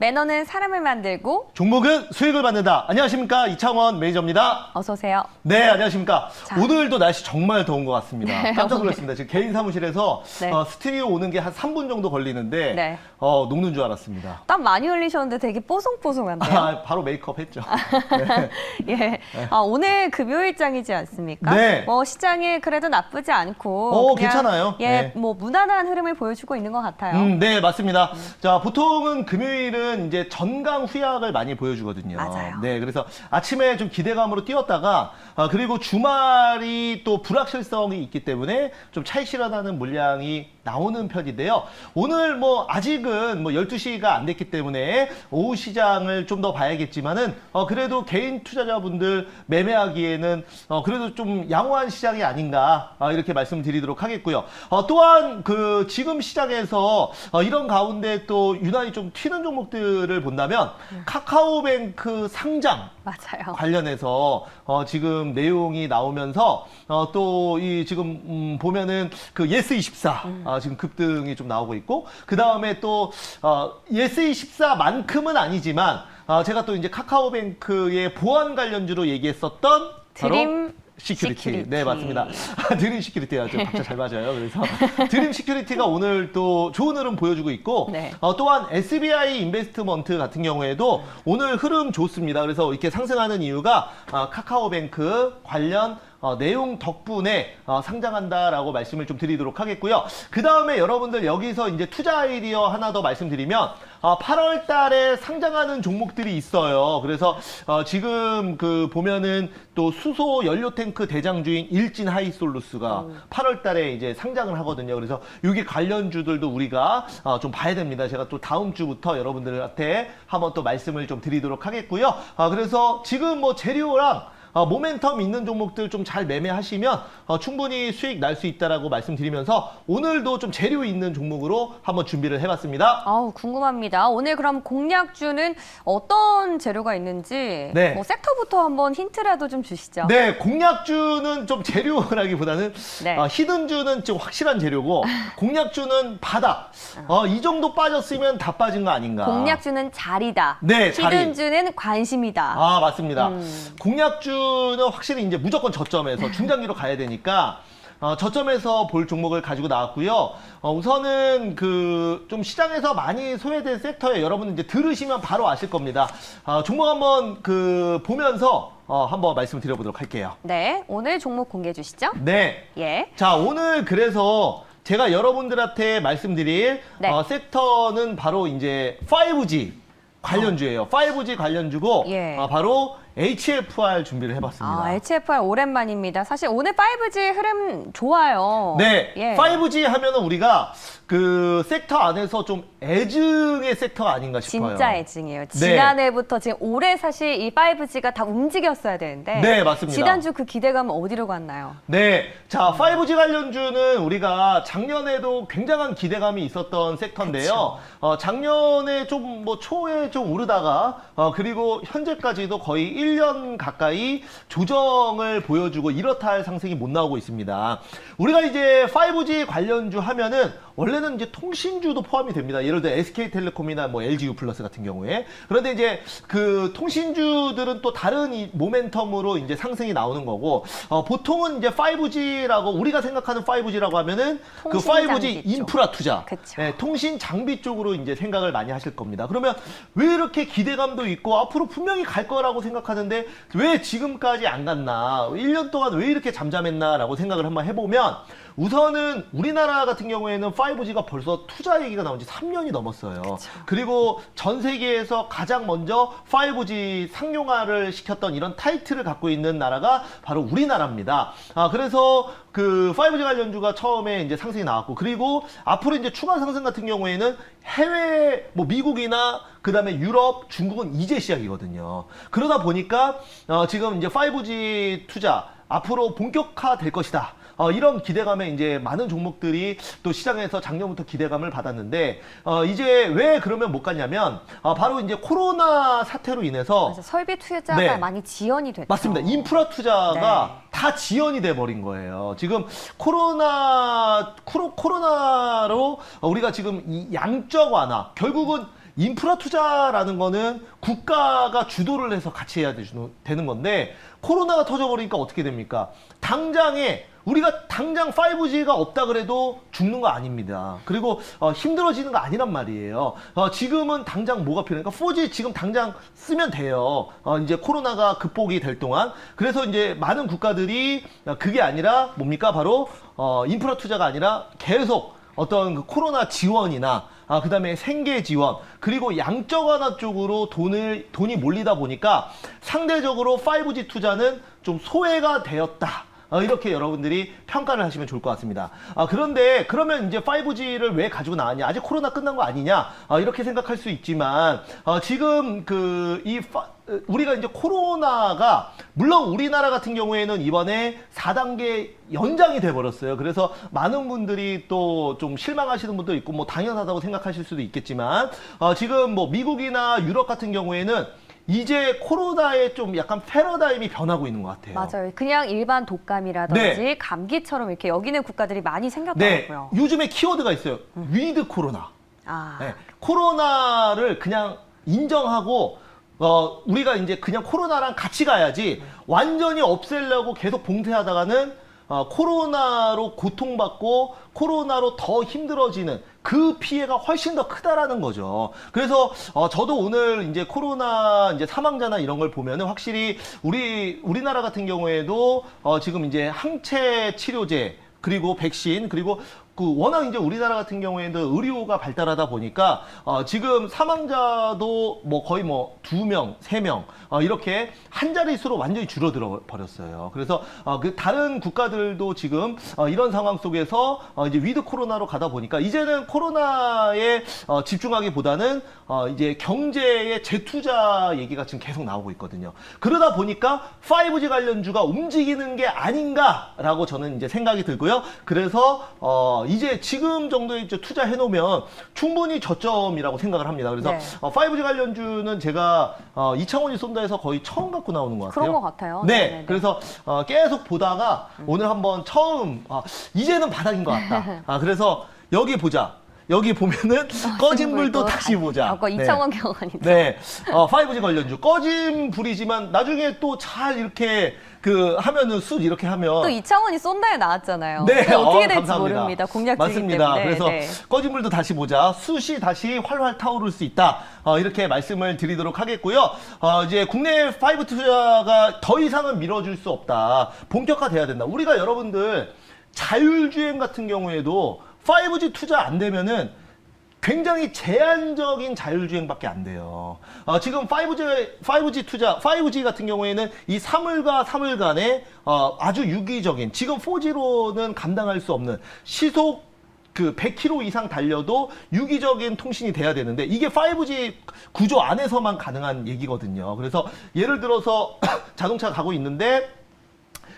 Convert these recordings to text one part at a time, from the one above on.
매너는 사람을 만들고 종목은 수익을 받는다. 안녕하십니까, 이창원 매니저입니다. 어서 오세요. 네, 안녕하십니까. 자. 오늘도 날씨 정말 더운 것 같습니다. 네, 깜짝 놀랐습니다. 지금 개인 사무실에서 네. 스튜디오 오는 게 한 3분 정도 걸리는데 네. 녹는 줄 알았습니다. 땀 많이 흘리셨는데 되게 뽀송뽀송한데요. 바로 메이크업 했죠. 예. 오늘 금요일장이지 않습니까? 네. 뭐 시장이 그래도 나쁘지 않고 그냥, 괜찮아요. 예, 네. 뭐 무난한 흐름을 보여주고 있는 것 같아요. 네, 맞습니다. 자, 보통은 금요일은 이제 전강 후약을 많이 보여주거든요. 맞아요. 네, 그래서 아침에 좀 기대감으로 뛰었다가 그리고 주말이 또 불확실성이 있기 때문에 좀 차익 실현하는 물량이 나오는 편인데요. 오늘 뭐 아직은 뭐 12시가 안 됐기 때문에 오후 시장을 좀 더 봐야겠지만은 그래도 개인 투자자분들 매매하기에는 그래도 좀 양호한 시장이 아닌가 이렇게 말씀드리도록 하겠고요. 또한 그 지금 시장에서 이런 가운데 또 유난히 좀 튀는 종목들을 본다면 카카오뱅크 상장 맞아요. 관련해서 지금 내용이 나오면서 또 이 지금 보면은 그 예스24 지금 급등이 좀 나오고 있고, 그 다음에 또 예스24만큼은 아니지만 제가 또 이제 카카오뱅크의 보안 관련주로 얘기했었던 드림 시큐리티. 네, 맞습니다. 드림 시큐리티가 좀 박자 잘 맞아요. 그래서 드림 시큐리티가 오늘 또 좋은 흐름 보여주고 있고, 네. 또한 SBI 인베스트먼트 같은 경우에도 오늘 흐름 좋습니다. 그래서 이렇게 상승하는 이유가 카카오뱅크 관련 내용 덕분에 상장한다라고 말씀을 좀 드리도록 하겠고요. 그 다음에 여러분들 여기서 이제 투자 아이디어 하나 더 말씀드리면 8월 달에 상장하는 종목들이 있어요. 그래서 지금 그 보면은 또 수소 연료 탱크 대장주인 일진 하이솔루스가 8월 달에 이제 상장을 하거든요. 그래서 여기 관련주들도 우리가 좀 봐야 됩니다. 제가 또 다음 주부터 여러분들한테 한번 또 말씀을 좀 드리도록 하겠고요. 그래서 지금 뭐 재료랑 모멘텀 있는 종목들 좀 잘 매매하시면 충분히 수익 날 수 있다라고 말씀드리면서 오늘도 좀 재료 있는 종목으로 한번 준비를 해봤습니다. 궁금합니다. 오늘 그럼 공략주는 어떤 재료가 있는지 네. 뭐 섹터부터 한번 힌트라도 좀 주시죠. 네, 공략주는 좀 재료라기보다는 네. 히든주는 좀 확실한 재료고 공략주는 바닥. 이 정도 빠졌으면 다 빠진 거 아닌가. 공략주는 자리다. 네, 자리. 히든주는 관심이다. 맞습니다. 공략주는 확실히 이제 무조건 저점에서 중장기로 가야 되니까 저점에서 볼 종목을 가지고 나왔고요. 우선은 그 좀 시장에서 많이 소외된 섹터에 여러분 이제 들으시면 바로 아실 겁니다. 종목 한번 그 보면서 한번 말씀드려보도록 할게요. 네, 오늘 종목 공개해 주시죠. 네. 예. 자, 오늘 그래서 제가 여러분들한테 말씀드릴 네. 섹터는 바로 이제 5G 관련주예요. 5G 관련주고 예. 바로 HFR 준비를 해봤습니다. HFR 오랜만입니다. 사실 오늘 5G 흐름 좋아요. 네, 예. 5G 하면은 우리가 그 섹터 안에서 좀 애증의 섹터가 아닌가 싶어요. 진짜 애증이에요. 지난해부터 지금 올해 사실 이 5G가 다 움직였어야 되는데 네, 맞습니다. 지난주 그 기대감은 어디로 갔나요? 네, 자 5G 관련주는 우리가 작년에도 굉장한 기대감이 있었던 섹터인데요. 작년에 좀 뭐 초에 좀 오르다가 그리고 현재까지도 거의 1년 가까이 조정을 보여주고 이렇다 할 상승이 못 나오고 있습니다. 우리가 이제 5G 관련주 하면은 원래는 이제 통신주도 포함이 됩니다. 예를 들어 SK텔레콤이나 뭐 LGU 플러스 같은 경우에. 그런데 이제 그 통신주들은 또 다른 이 모멘텀으로 이제 상승이 나오는 거고, 보통은 이제 5G라고 우리가 생각하는 5G라고 하면은 그 통신 5G 장비 쪽. 인프라 투자, 그쵸. 네, 통신 장비 쪽으로 이제 생각을 많이 하실 겁니다. 그러면 왜 이렇게 기대감도 있고 앞으로 분명히 갈 거라고 생각하는데 왜 지금까지 안 갔나? 1년 동안 왜 이렇게 잠잠했나라고 생각을 한번 해보면, 우선은 우리나라 같은 경우에는 5G가 벌써 투자 얘기가 나온 지 3년이 넘었어요. 그쵸. 그리고 전 세계에서 가장 먼저 5G 상용화를 시켰던 이런 타이틀을 갖고 있는 나라가 바로 우리나라입니다. 그래서 그 5G 관련주가 처음에 이제 상승이 나왔고, 그리고 앞으로 이제 추가 상승 같은 경우에는 해외 뭐 미국이나 그 다음에 유럽, 중국은 이제 시작이거든요. 그러다 보니까 지금 이제 5G 투자 앞으로 본격화될 것이다. 이런 기대감에 이제 많은 종목들이 또 시장에서 작년부터 기대감을 받았는데, 이제 왜 그러면 못 갔냐면, 바로 이제 코로나 사태로 인해서. 맞아, 설비 투자가 네. 많이 지연이 됐죠. 맞습니다. 인프라 투자가 네. 다 지연이 돼 버린 거예요. 지금 코로나로 우리가 지금 이 양적 완화, 결국은 인프라 투자라는 거는 국가가 주도를 해서 같이 해야 되는 건데 코로나가 터져버리니까 어떻게 됩니까? 우리가 당장 5G가 없다 그래도 죽는 거 아닙니다. 그리고 힘들어지는 거 아니란 말이에요. 지금은 당장 뭐가 필요하니까 4G 지금 당장 쓰면 돼요. 이제 코로나가 극복이 될 동안. 그래서 이제 많은 국가들이 그게 아니라 뭡니까? 바로 인프라 투자가 아니라 계속 어떤 그 코로나 지원이나 그다음에 생계 지원 그리고 양적 완화 쪽으로 돈이 몰리다 보니까 상대적으로 5G 투자는 좀 소외가 되었다. 이렇게 여러분들이 평가를 하시면 좋을 것 같습니다. 그런데 그러면 이제 5G를 왜 가지고 나왔냐? 아직 코로나 끝난 거 아니냐? 이렇게 생각할 수 있지만 지금 우리가 이제 코로나가 물론 우리나라 같은 경우에는 이번에 4단계 연장이 돼 버렸어요. 그래서 많은 분들이 또 좀 실망하시는 분도 있고 뭐 당연하다고 생각하실 수도 있겠지만 지금 뭐 미국이나 유럽 같은 경우에는 이제 코로나의 좀 약간 패러다임이 변하고 있는 것 같아요. 맞아요. 그냥 일반 독감이라든지 네. 감기처럼 이렇게 여기는 국가들이 많이 네, 생겼더라고요. 요즘에 키워드가 있어요. 위드 코로나. 네, 코로나를 그냥 인정하고 우리가 이제 그냥 코로나랑 같이 가야지 완전히 없애려고 계속 봉쇄하다가는 코로나로 고통받고 코로나로 더 힘들어지는 그 피해가 훨씬 더 크다라는 거죠. 그래서 저도 오늘 이제 코로나 이제 사망자나 이런 걸 보면은 확실히 우리나라 같은 경우에도 지금 이제 항체 치료제 그리고 백신 그리고 워낙 이제 우리나라 같은 경우에는 의료가 발달하다 보니까 지금 사망자도 뭐 거의 뭐 2명, 3명 이렇게 한 자릿수로 완전히 줄어들어 버렸어요. 그래서 그 다른 국가들도 지금 이런 상황 속에서 이제 위드 코로나로 가다 보니까 이제는 코로나에 집중하기보다는 이제 경제의 재투자 얘기가 지금 계속 나오고 있거든요. 그러다 보니까 5G 관련주가 움직이는 게 아닌가라고 저는 이제 생각이 들고요. 그래서 이제 지금 정도에 이제 투자해 놓으면 충분히 저점이라고 생각을 합니다. 그래서 네. 5G 관련주는 제가 이창원이 쏜다 해서 거의 처음 갖고 나오는 것 같아요. 그런 것 같아요. 네. 네네네. 그래서 계속 보다가 오늘 한번 처음 이제는 바닥인 것 같다. 그래서 여기 보자. 여기 보면은 꺼진 불도 다시 보자. 아까 이창원 경환이다. 네. 5G 관련주 꺼진 불이지만 나중에 또 잘 이렇게 하면은 수 이렇게 하면 또 이창원이 쏜다에 나왔잖아요. 네, 어떻게 될지 감사합니다. 모릅니다. 공략주이기 맞습니다. 때문에. 그래서 네. 꺼진 불도 다시 보자. 숱이 다시 활활 타오를 수 있다. 이렇게 말씀을 드리도록 하겠고요. 이제 국내 5G 투자가 더 이상은 밀어줄 수 없다. 본격화돼야 된다. 우리가 여러분들 자율주행 같은 경우에도 5G 투자 안 되면은 굉장히 제한적인 자율주행밖에 안 돼요. 지금 5G 투자, 5G 같은 경우에는 이 사물과 사물 간에 아주 유기적인, 지금 4G로는 감당할 수 없는 시속 100km 이상 달려도 유기적인 통신이 돼야 되는데 이게 5G 구조 안에서만 가능한 얘기거든요. 그래서 예를 들어서 자동차가 가고 있는데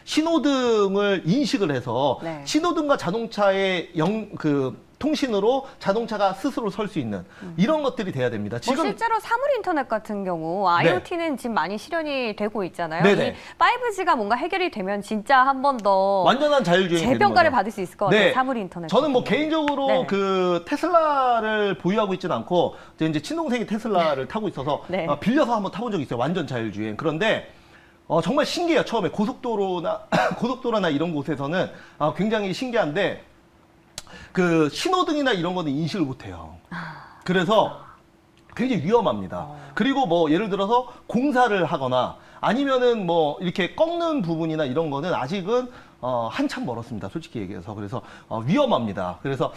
신호등을 인식을 해서 네. 신호등과 자동차의 통신으로 자동차가 스스로 설 수 있는 이런 것들이 돼야 됩니다. 지금 지금 실제로 사물 인터넷 같은 경우 IoT는 지금 많이 실현이 되고 있잖아요. 네네. 이 5G가 뭔가 해결이 되면 진짜 한 번 더 완전한 자율주행이 되는 재평가를 거죠. 받을 수 있을 것 같아요. 네. 사물 인터넷. 저는 뭐 같은 경우. 개인적으로 네네. 테슬라를 보유하고 있지는 않고 이제 친동생이 테슬라를 타고 있어서 네. 빌려서 한번 타본 적이 있어요. 완전 자율주행. 그런데 정말 신기해요. 처음에 고속도로나 이런 곳에서는 굉장히 신기한데 신호등이나 이런 거는 인식을 못해요. 그래서 굉장히 위험합니다. 그리고 뭐 예를 들어서 공사를 하거나 아니면은 뭐 이렇게 꺾는 부분이나 이런 거는 아직은 한참 멀었습니다. 솔직히 얘기해서. 그래서 위험합니다. 그래서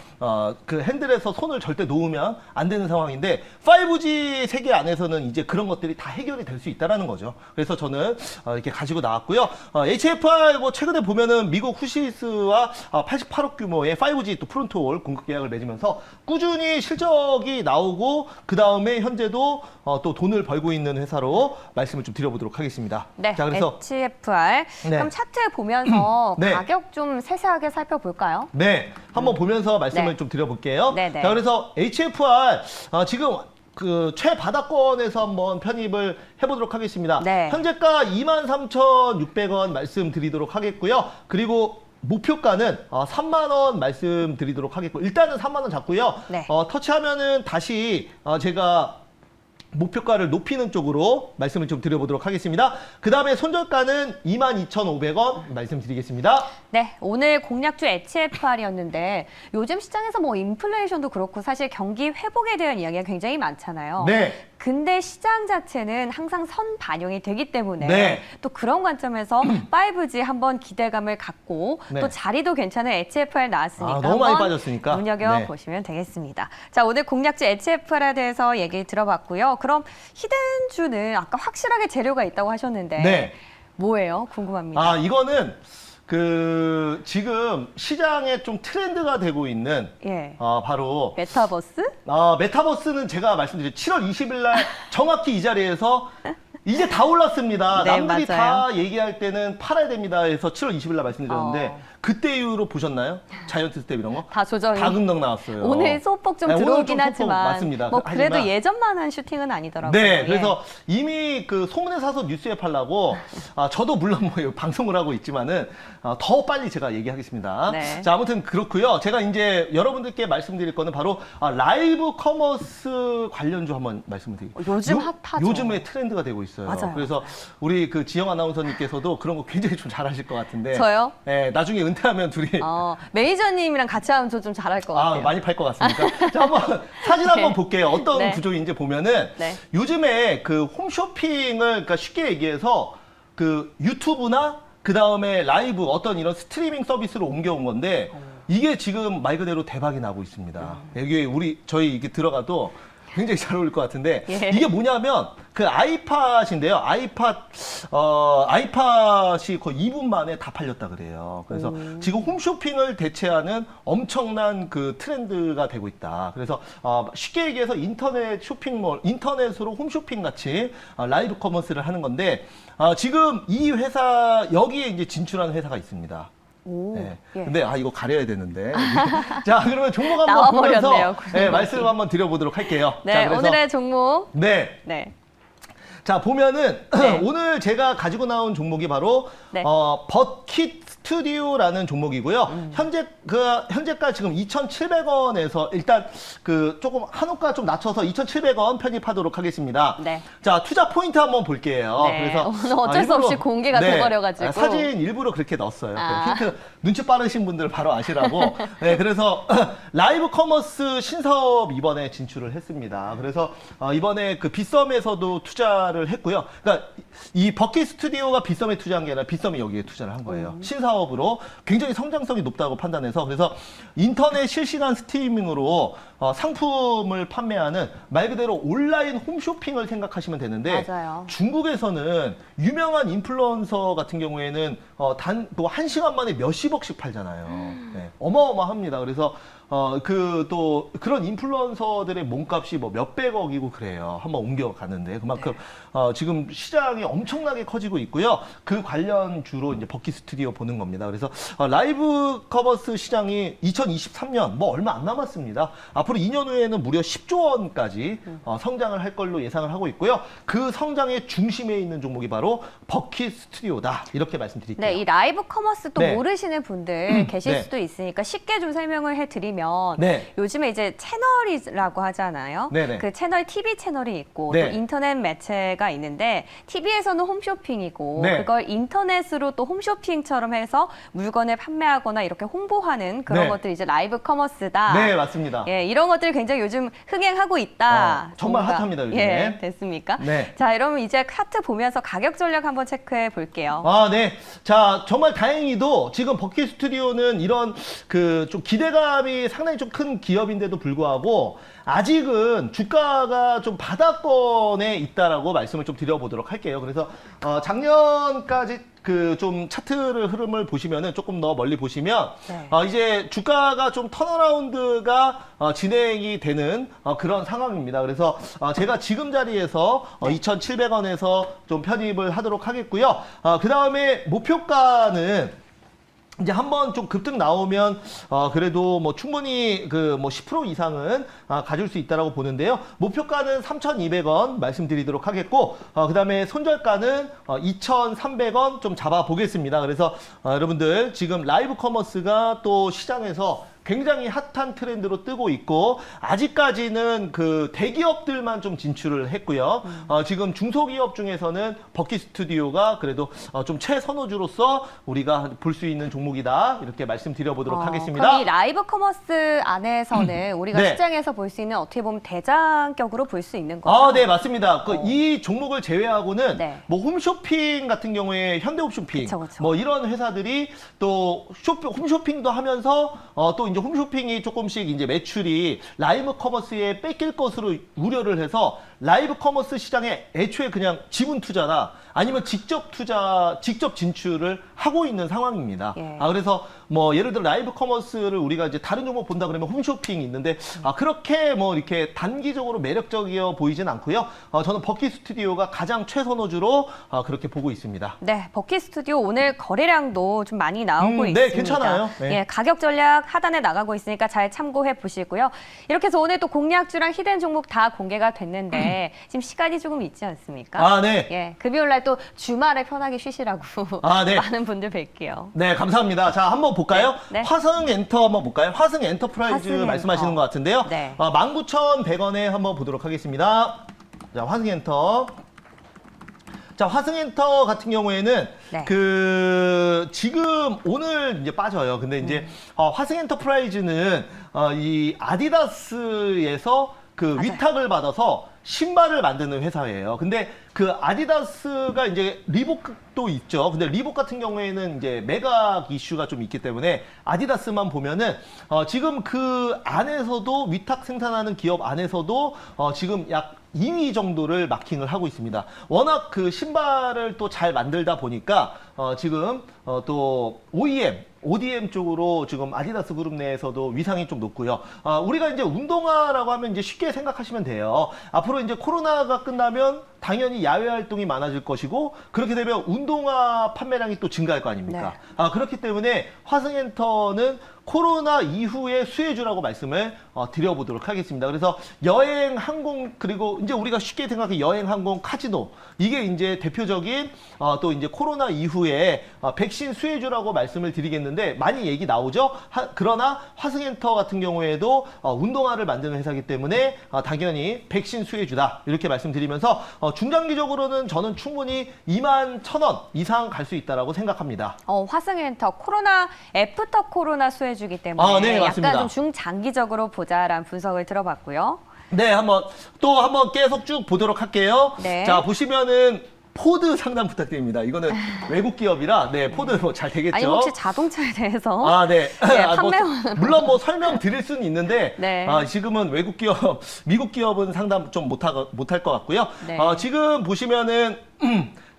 그 핸들에서 손을 절대 놓으면 안 되는 상황인데 5G 세계 안에서는 이제 그런 것들이 다 해결이 될 수 있다라는 거죠. 그래서 저는 이렇게 가지고 나왔고요. HFR 뭐 최근에 보면은 미국 후시스와 88억 규모의 5G 또 프론트홀 공급 계약을 맺으면서 꾸준히 실적이 나오고 그 다음에 현재도 또 돈을 벌고 있는 회사로 말씀을 좀 드려보도록 하겠습니다. 네, 자, 그래서 HFR. 네. 그럼 차트 보면서 네. 가격 좀 세세하게 살펴볼까요? 네, 한번 보면서 말씀을 네. 좀 드려볼게요. 네네. 자, 그래서 HFR 지금 최바닥권에서 한번 편입을 해보도록 하겠습니다. 네. 현재가 23,600원 말씀드리도록 하겠고요. 그리고 목표가는 3만 원 말씀드리도록 하겠고 일단은 3만 원 잡고요. 네. 터치하면은 다시 제가 목표가를 높이는 쪽으로 말씀을 좀 드려보도록 하겠습니다. 그 다음에 손절가는 22,500원 말씀드리겠습니다. 네, 오늘 공략주 HFR이었는데 요즘 시장에서 뭐 인플레이션도 그렇고 사실 경기 회복에 대한 이야기가 굉장히 많잖아요. 네. 근데 시장 자체는 항상 선 반영이 되기 때문에 네. 또 그런 관점에서 5G 한번 기대감을 갖고 네. 또 자리도 괜찮은 HFR 나왔으니까 너무 많이 한번 빠졌으니까. 눈여겨보시면 되겠습니다. 자, 오늘 공략주 HFR에 대해서 얘기 들어봤고요. 그럼 히든주는 아까 확실하게 재료가 있다고 하셨는데 네. 뭐예요? 궁금합니다. 이거는 지금 시장에 좀 트렌드가 되고 있는 예. 바로 메타버스? 메타버스는 제가 말씀드린 7월 20일 날 정확히 이 자리에서 이제 다 올랐습니다. 네, 남들이 맞아요. 다 얘기할 때는 팔아야 됩니다 해서 7월 20일 날 말씀드렸는데 그때 이후로 보셨나요? 자이언트 스텝 이런 거? 다 조정이. 다 급등 나왔어요. 오늘 소폭 좀 네, 오늘 들어오긴 좀 소폭 하지만 맞습니다. 뭐 그래도 하지만 예전만한 슈팅은 아니더라고요. 네, 예. 그래서 이미 그 소문에 사서 뉴스에 팔라고 저도 물론 뭐 방송을 하고 있지만은 더 빨리 제가 얘기하겠습니다. 네. 자, 아무튼 그렇고요. 제가 이제 여러분들께 말씀드릴 거는 바로 라이브 커머스 관련주 한번 말씀을 드릴게요. 요즘 핫하죠. 요즘에 트렌드가 되고 있어요. 맞아요. 그래서 우리 그 지영 아나운서님께서도 그런 거 굉장히 좀 잘하실 것 같은데. 저요? 네, 나중에 은퇴하면 둘이 매니저님이랑 같이 하면 저 좀 잘할 것 같아요. 많이 팔 것 같습니까? 자, 한번 사진 한번 네. 볼게요. 어떤 네. 구조인지 보면은 네. 요즘에 그 홈쇼핑을 그러니까 쉽게 얘기해서 그 유튜브나 그 다음에 라이브 어떤 이런 스트리밍 서비스로 옮겨온 건데 이게 지금 말 그대로 대박이 나고 있습니다. 여기 저희 이게 들어가도 굉장히 잘 어울릴 것 같은데 예. 이게 뭐냐면 그 아이팟인데요. 아이팟이 거의 2분 만에 다 팔렸다 그래요. 그래서 지금 홈쇼핑을 대체하는 엄청난 그 트렌드가 되고 있다. 그래서 쉽게 얘기해서 인터넷 쇼핑몰, 인터넷으로 홈쇼핑 같이 라이브 커머스를 하는 건데 지금 이 회사 여기에 이제 진출하는 회사가 있습니다. 오, 네. 예. 근데 이거 가려야 되는데. 자, 그러면 종목 한번 나와버렸네요. 보면서 말씀을 한번 드려보도록 할게요. 네, 자, 그래서 오늘의 종목. 네. 네. 자, 보면은 네. 오늘 제가 가지고 나온 종목이 바로 네. 버킷 스튜디오라는 종목이고요. 현재가 지금 2,700원에서 일단 그 조금 한우가 좀 낮춰서 2,700원 편입하도록 하겠습니다. 네. 자, 투자 포인트 한번 볼게요. 네, 그래서 오늘 어쩔 수 없이 공개가 돼버려가지고. 사진 일부러 그렇게 넣었어요. 아. 힌트 눈치 빠르신 분들 바로 아시라고. 네, 그래서 라이브 커머스 신사업 이번에 진출을 했습니다. 그래서 이번에 그 빗썸에서도 투자를 했고요. 그러니까 이 버킷 스튜디오가 빗썸에 투자한 게 아니라 빗썸이 여기에 투자를 한 거예요. 신사업으로 굉장히 성장성이 높다고 판단해서 그래서 인터넷 실시간 스트리밍으로 상품을 판매하는 말 그대로 온라인 홈쇼핑을 생각하시면 되는데 맞아요. 중국에서는 유명한 인플루언서 같은 경우에는 단 또 1시간 만에 몇십억씩 팔잖아요. 네, 어마어마합니다. 그래서 또 그런 인플루언서들의 몸값이 뭐 몇백억이고 그래요. 한번 옮겨가는데 그만큼 지금 시장이 엄청나게 커지고 있고요. 그 관련 주로 이제 버킷 스튜디오 보는 겁니다. 그래서 라이브 커머스 시장이 2023년 뭐 얼마 안 남았습니다. 앞으로 2년 후에는 무려 10조 원까지 성장을 할 걸로 예상을 하고 있고요. 그 성장의 중심에 있는 종목이 바로 버킷 스튜디오다. 이렇게 말씀드릴게요. 네, 이 라이브 커머스 또 네. 모르시는 분들 계실 네. 수도 있으니까 쉽게 좀 설명을 해드리면 네. 요즘에 이제 채널이라고 하잖아요. 네네. 그 채널 TV 채널이 있고 네. 또 인터넷 매체가 있는데 TV에서는 홈쇼핑이고 네. 그걸 인터넷으로 또 홈쇼핑처럼 해서 물건을 판매하거나 이렇게 홍보하는 그런 네. 것들이 이제 라이브 커머스다. 네, 맞습니다. 예, 이런 것들 굉장히 요즘 흥행하고 있다. 정말 정보가. 핫합니다, 요즘에. 예, 됐습니까? 네. 자, 여러분 이제 차트 보면서 가격 전략 한번 체크해 볼게요. 네. 자, 정말 다행히도 지금 버킷 스튜디오는 이런 그 좀 기대감이 상당히 좀 큰 기업인데도 불구하고 아직은 주가가 좀 바닥권에 있다라고 말씀을 좀 드려보도록 할게요. 그래서 작년까지 그 좀 차트를 흐름을 보시면은 조금 더 멀리 보시면 네. 이제 주가가 좀 턴어라운드가 진행이 되는 그런 상황입니다. 그래서 제가 지금 자리에서 2,700원에서 좀 편입을 하도록 하겠고요. 그 다음에 목표가는 이제 한번 좀 급등 나오면 그래도 뭐 충분히 그 뭐 10% 이상은 가질 수 있다라고 보는데요. 목표가는 3,200원 말씀드리도록 하겠고, 그다음에 손절가는 2,300원 좀 잡아 보겠습니다. 그래서 여러분들 지금 라이브 커머스가 또 시장에서 굉장히 핫한 트렌드로 뜨고 있고, 아직까지는 그 대기업들만 좀 진출을 했고요. 지금 중소기업 중에서는 버킷 스튜디오가 그래도 좀 최선호주로서 우리가 볼 수 있는 종목이다, 이렇게 말씀드려보도록 하겠습니다. 그럼 이 라이브 커머스 안에서는 우리가 네. 시장에서 볼 수 있는 어떻게 보면 대장격으로 볼 수 있는 거죠? 네, 맞습니다. 이 종목을 제외하고는 네. 뭐 홈쇼핑 같은 경우에 현대홈쇼핑, 그쵸, 그쵸. 뭐 이런 회사들이 또 홈쇼핑도 하면서 또 이제 홈쇼핑이 조금씩 이제 매출이 라이브 커머스에 뺏길 것으로 우려를 해서 라이브 커머스 시장에 애초에 그냥 지분 투자나 아니면 직접 진출을 하고 있는 상황입니다. 예. 그래서 뭐 예를 들어 라이브 커머스를 우리가 이제 다른 종목 본다 그러면 홈쇼핑이 있는데 그렇게 뭐 이렇게 단기적으로 매력적이어 보이진 않고요. 저는 버킷 스튜디오가 가장 최선호주로 그렇게 보고 있습니다. 네, 버킷 스튜디오 오늘 거래량도 좀 많이 나오고 네, 있습니다. 괜찮아요. 네. 예, 가격 전략 하단에 나가고 있으니까 잘 참고해 보시고요. 이렇게 해서 오늘 또 공략주랑 히든 종목 다 공개가 됐는데 지금 시간이 조금 있지 않습니까? 네. 예, 금요일 날 또 주말에 편하게 쉬시라고 네. 많은 분들 뵐게요. 네, 감사합니다. 자, 한번 볼까요? 네. 화승엔터 한번 볼까요? 화승엔터프라이즈 화승엔터. 말씀하시는 것 같은데요. 네. 19,100원에 한번 보도록 하겠습니다. 자, 화승엔터. 자, 화승엔터 같은 경우에는 네. 지금 오늘 이제 빠져요. 근데 이제 화승엔터프라이즈는 이 아디다스에서 맞아요. 위탁을 받아서 신발을 만드는 회사예요. 근데 그 아디다스가 이제 리복도 있죠. 근데 리복 같은 경우에는 이제 매각 이슈가 좀 있기 때문에 아디다스만 보면은 지금 그 안에서도 위탁 생산하는 기업 안에서도 지금 약 2위 정도를 마킹을 하고 있습니다. 워낙 그 신발을 또 잘 만들다 보니까 지금 또 ODM 쪽으로 지금 아디다스 그룹 내에서도 위상이 좀 높고요. 우리가 이제 운동화라고 하면 이제 쉽게 생각하시면 돼요. 앞으로 이제 코로나가 끝나면 당연히 야외 활동이 많아질 것이고, 그렇게 되면 운동화 판매량이 또 증가할 거 아닙니까? 그렇기 때문에 화승엔터는 코로나 이후의 수혜주라고 말씀을 드려보도록 하겠습니다. 그래서 여행, 항공, 그리고 이제 우리가 쉽게 생각해 여행, 항공, 카지노, 이게 이제 대표적인 또 이제 코로나 이후에 백신 수혜주라고 말씀을 드리겠는데, 많이 얘기 나오죠. 그러나 화승엔터 같은 경우에도 운동화를 만드는 회사이기 때문에 당연히 백신 수혜주다, 이렇게 말씀드리면서 중장기적으로는 저는 충분히 21,000원 이상 갈 수 있다라고 생각합니다. 화승엔터 코로나 애프터 코로나 수혜주기 때문에 네, 맞습니다. 약간 좀 중장기적으로 보자라는 분석을 들어봤고요. 네, 한번 계속 쭉 보도록 할게요. 네. 자, 보시면은 포드 상담 부탁드립니다. 이거는 외국 기업이라 포드 뭐 잘 되겠죠. 아니 혹시 자동차에 대해서 네. 네, 뭐, 판매원. 물론 뭐 설명 드릴 수는 있는데 네. 지금은 외국 기업, 미국 기업은 상담 좀 못할 것 같고요. 네. 지금 보시면은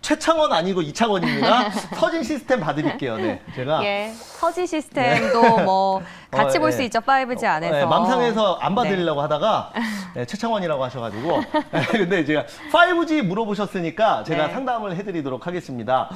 최창원 아니고 이창원입니다. 서진 시스템 봐드릴게요. 네, 제가 예, 서진 시스템도 뭐 같이 볼 수 있죠. 5G 안에서. 맘상에서 안 봐드리려고 하다가 최창원이라고 하셔가지고 근데 제가 5G 물어보셨으니까 제가 네. 상담을 해드리도록 하겠습니다.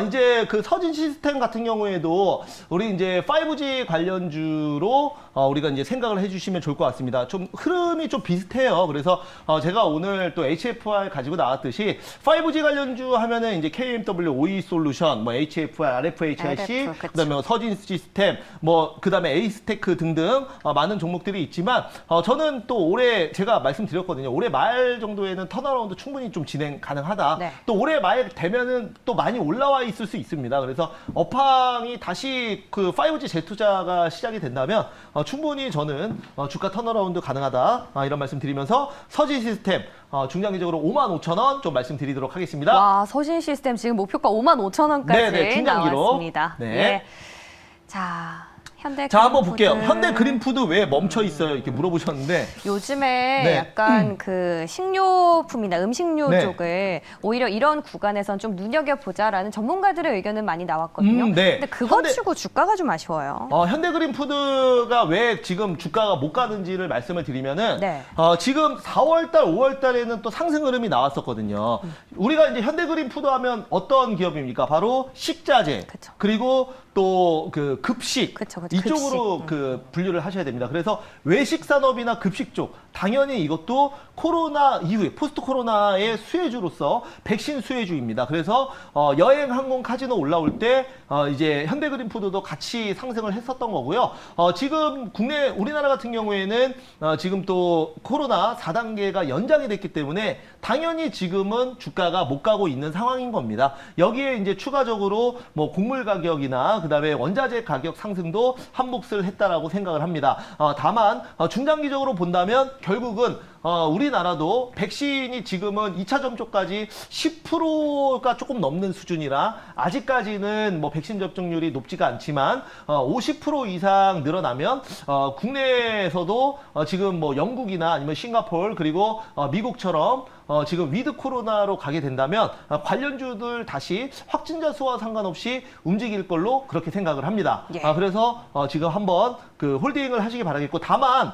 이제 그 서진 시스템 같은 경우에도 우리 이제 5G 관련주로 우리가 이제 생각을 해주시면 좋을 것 같습니다. 좀 흐름이 좀 비슷해요. 그래서 제가 오늘 또 HFR 가지고 나왔듯이 5G 관련주 하면은 이제 KMW, OE 솔루션, 뭐 HFR, RFHIC, 그다음에 뭐 서진 시스템, 뭐 그다음에 에이스테크 등등 많은 종목들이 있지만 저는 또 올해 제가 말씀드렸거든요. 올해 말 정도에는 턴어라운드 충분히 좀 진행 가능하다. 네. 또 올해 말 되면은 또 많이 올라와 있을 수 있습니다. 그래서 업황이 다시 그 5G 재투자가 시작이 된다면 충분히 저는 주가 턴어라운드 가능하다, 이런 말씀 드리면서 서진 시스템 중장기적으로 55,000원 좀 말씀드리도록 하겠습니다. 와, 서진 시스템 지금 목표가 55,000원까지 네네, 중장기로. 나왔습니다. 네. 예. 자, 현대 자, 한번 그린푸드. 볼게요. 현대 그린푸드 왜 멈춰 있어요? 이렇게 물어보셨는데. 요즘에 네. 약간 그 식료품이나 음식료 네. 쪽을 오히려 이런 구간에선 좀 눈여겨보자라는 전문가들의 의견은 많이 나왔거든요. 네. 근데 그거 현대- 치고 주가가 좀 아쉬워요. 현대그린푸드가 왜 지금 주가가 못 가는지를 말씀을 드리면은 네. 지금 4월달, 5월달에는 또 상승 흐름이 나왔었거든요. 우리가 이제 현대그린푸드 하면 어떤 기업입니까? 바로 식자재, 그쵸. 그리고 또 그 급식 그쵸, 이쪽으로 급식. 그 분류를 하셔야 됩니다. 그래서 외식 산업이나 급식 쪽 당연히 이것도 코로나 이후에 포스트 코로나의 수혜주로서 백신 수혜주입니다. 그래서 여행, 항공, 카지노 올라올 때 이제 현대그린푸드도 같이 상승을 했었던 거고요. 지금 국내 우리나라 같은 경우에는 지금 또 코로나 4단계가 연장이 됐기 때문에 당연히 지금은 주가가 못 가고 있는 상황인 겁니다. 여기에 이제 추가적으로 뭐 곡물 가격이나 그다음에 원자재 가격 상승도 한 몫을 했다라고 생각을 합니다. 다만 중장기적으로 본다면 결국은 우리나라도 백신이 지금은 2차 접종까지 10%가 조금 넘는 수준이라 아직까지는 뭐 백신 접종률이 높지가 않지만 50% 이상 늘어나면 국내에서도 지금 뭐 영국이나 아니면 싱가포르 그리고 미국처럼 지금 위드 코로나로 가게 된다면 관련주들 다시 확진자 수와 상관없이 움직일 걸로 그렇게 생각을 합니다. 예. 그래서 지금 한번 그 홀딩을 하시기 바라겠고 다만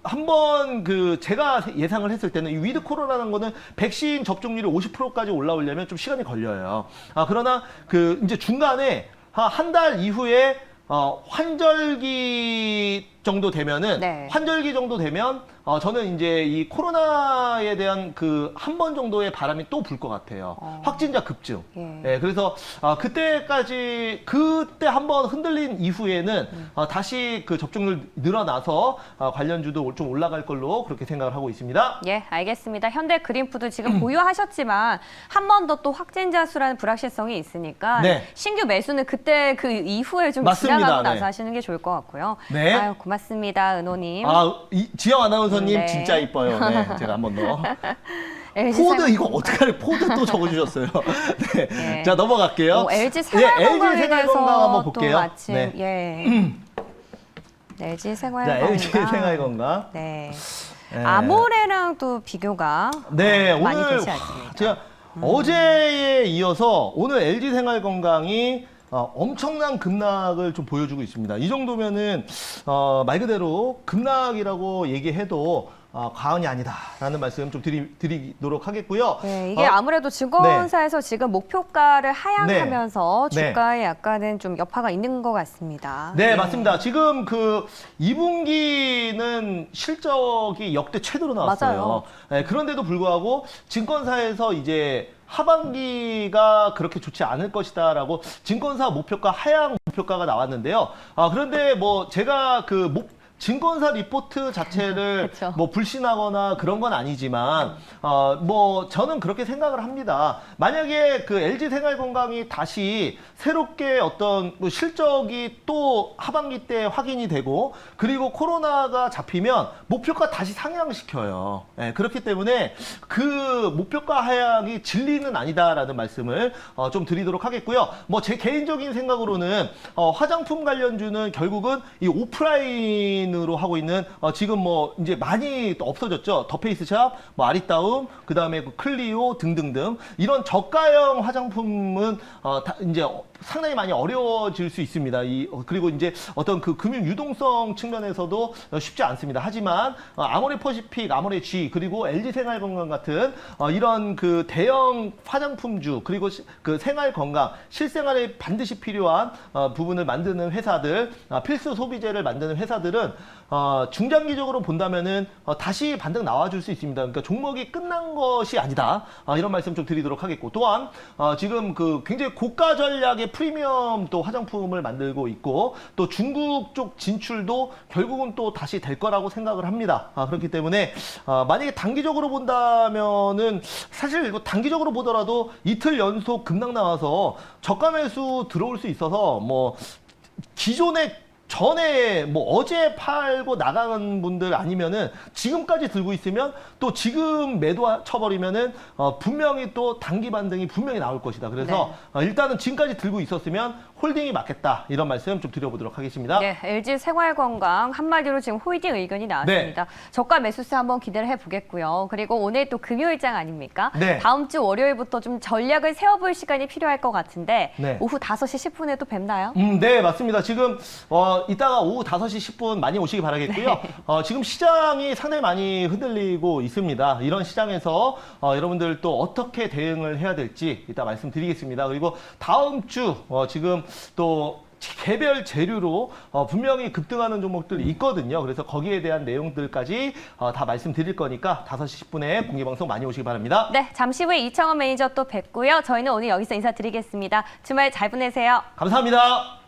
한번 제가 예상을 했을 때는 이 위드 코로나라는 거는 백신 접종률이 50%까지 올라오려면 좀 시간이 걸려요. 그러나 이제 중간에 한 달 이후에 환절기 정도 되면은 네. 환절기 정도 되면 저는 이제 이 코로나에 대한 한 번 정도의 바람이 또 불 것 같아요. 확진자 급증. 예. 그래서 그때 한번 흔들린 이후에는 다시 그 접종률 늘어나서 관련주도 좀 올라갈 걸로 그렇게 생각을 하고 있습니다. 예, 알겠습니다. 현대그린푸드 지금 보유하셨지만 한 번 더 또 확진자 수라는 불확실성이 있으니까 네. 신규 매수는 그때 그 이후에 좀 맞습니다. 지나가고 네. 나서 하시는 게 좋을 것 같고요. 네. 아유, 고맙습니다, 은호님. 지영 아나운서님 네. 진짜 이뻐요. 네, 제가 한 번 더. LG 포드 생- 이거 어떡하래? 포드 또 적어주셨어요. 네. 네. 자 넘어갈게요. LG LG 생활건강에 생활건강 대해서 한번 또 볼게요. 마침 네. 예. LG 자, 생활건강. LG 생활건강. 네. 네. 아모레랑 또 비교가 네, 많이 오늘 되지 않습니까? 제가 어제에 이어서 오늘 LG 생활건강이 엄청난 급락을 좀 보여주고 있습니다. 이 정도면은 말 그대로 급락이라고 얘기해도 과언이 아니다라는 말씀 좀 드리도록 하겠고요. 네, 이게 아무래도 증권사에서 지금 목표가를 하향하면서 네. 주가에 약간은 좀 여파가 있는 것 같습니다. 네, 맞습니다. 지금 2분기는 실적이 역대 최대로 나왔어요. 맞아요. 네, 그런데도 불구하고 증권사에서 이제 하반기가 그렇게 좋지 않을 것이다라고 증권사 목표가 하향 목표가가 나왔는데요. 그런데 뭐 제가 증권사 리포트 자체를 그쵸. 뭐 불신하거나 그런 건 아니지만 뭐 저는 그렇게 생각을 합니다. 만약에 LG 생활건강이 다시 새롭게 어떤 뭐 실적이 또 하반기 때 확인이 되고 그리고 코로나가 잡히면 목표가 다시 상향시켜요. 네, 그렇기 때문에 목표가 하향이 진리는 아니다라는 말씀을 좀 드리도록 하겠고요. 뭐 제 개인적인 생각으로는 화장품 관련주는 결국은 이 오프라인으로 하고 있는 지금 뭐 이제 많이 또 없어졌죠. 더 페이스샵, 뭐 아리따움, 그다음에 클리오 등등등 이런 저가형 화장품은 이제 상당히 많이 어려워질 수 있습니다. 그리고 이제 어떤 금융 유동성 측면에서도 쉽지 않습니다. 하지만 아모레퍼시픽, 아모레G 그리고 LG생활건강 같은 이런 대형 화장품주 그리고 생활건강, 실생활에 반드시 필요한 부분을 만드는 회사들, 필수 소비재를 만드는 회사들은 중장기적으로 본다면은 다시 반등 나와줄 수 있습니다. 그러니까 종목이 끝난 것이 아니다. 이런 말씀 좀 드리도록 하겠고 또한 지금 굉장히 고가 전략의 프리미엄 또 화장품을 만들고 있고 또 중국 쪽 진출도 결국은 또 다시 될 거라고 생각을 합니다. 그렇기 때문에 만약에 단기적으로 본다면은 사실 이거 단기적으로 보더라도 이틀 연속 급락 나와서 저가 매수 들어올 수 있어서 뭐 전에 뭐 어제 팔고 나가는 분들 아니면은 지금까지 들고 있으면 또 지금 매도 쳐버리면은 분명히 또 단기 반등이 분명히 나올 것이다. 그래서 일단은 지금까지 들고 있었으면 홀딩이 맞겠다. 이런 말씀 좀 드려보도록 하겠습니다. 네, LG 생활건강 한마디로 지금 홀딩 의견이 나왔습니다. 저가 매수세 한번 기대를 해보겠고요. 그리고 오늘 또 금요일장 아닙니까? 네. 다음 주 월요일부터 좀 전략을 세워볼 시간이 필요할 것 같은데 네. 오후 5시 10분에 또 뵙나요? 네, 맞습니다. 지금 이따가 오후 5시 10분 많이 오시기 바라겠고요. 지금 시장이 상당히 많이 흔들리고 있습니다. 이런 시장에서 여러분들 또 어떻게 대응을 해야 될지 이따 말씀드리겠습니다. 그리고 다음 주 지금 또 개별 재료로 분명히 급등하는 종목들이 있거든요. 그래서 거기에 대한 내용들까지 다 말씀드릴 거니까 5시 10분에 공개방송 많이 오시기 바랍니다. 네, 잠시 후에 이창원 매니저 또 뵙고요. 저희는 오늘 여기서 인사드리겠습니다. 주말 잘 보내세요. 감사합니다.